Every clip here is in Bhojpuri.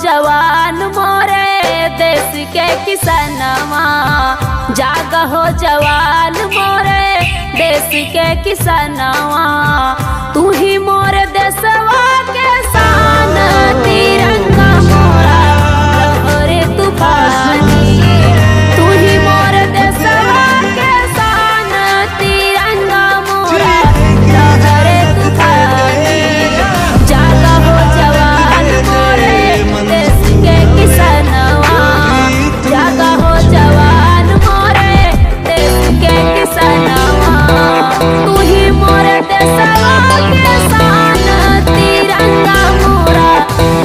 जवान मोरे देश के किसनवा, जागा हो जवान मोरे देश के किसनवा। तू ही मोर देशवा के शान, तिरंगा मोरा लहरे तूफानी। तू ही मोर देशवा के शान, तिरंगा मोरा लहरे तूफानी। जागा हो जवान मोरे देश के किसनवा, जागा हो जवान मोरे देश के किसनवा। तू ही मोर देशवा के शान, तिरंगा मोरा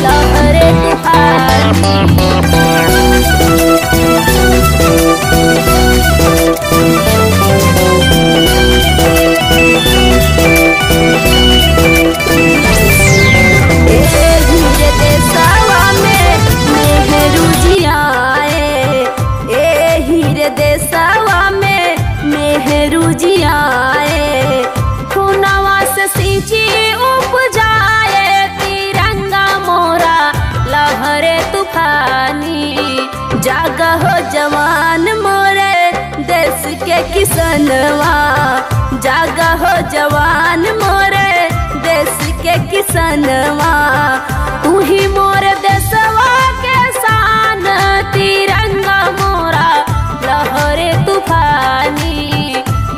लहरे तूफानी। देशवा में मेहरू जियाए, खुनवा से सिंची उपजाए, तिरंगा मोरा लहरे तूफानी। जागा हो जवान मोरे देश के किसनवा, जागा हो जवान मोरे देश के किसनवा। तू ही मोर देशवा के शान, तिरंगा मोरा लहरे तूफानी।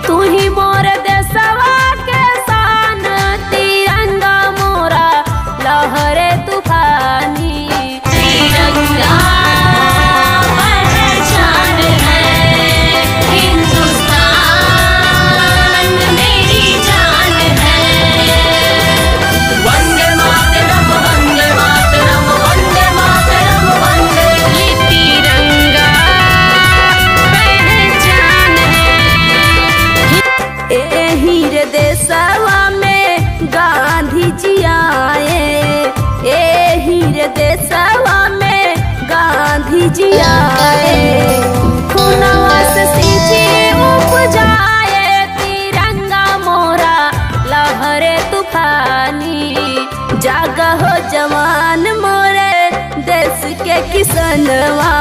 तू ही मोर देशवा के शान, तिरंगा मोरा लहरे तूफानी। तिरंगा पहचान है, हिंदुस्तान मेरी जान है। वंदे मातरम वंदे मातरम वंदे मातरम वंदे। ये तिरंगा देशवा में गांधी जी आए, एही रे देशवा में गांधी जी आए। खुनवा से सिंची उपजाए, तिरंगा मोरा लहरे तूफानी। जागा हो जवान मोरे देश के किसनवा,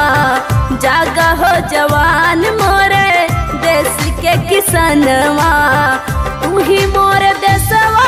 जागा हो जवान मोरे देश के किसनवा। तू ही मोर देशवा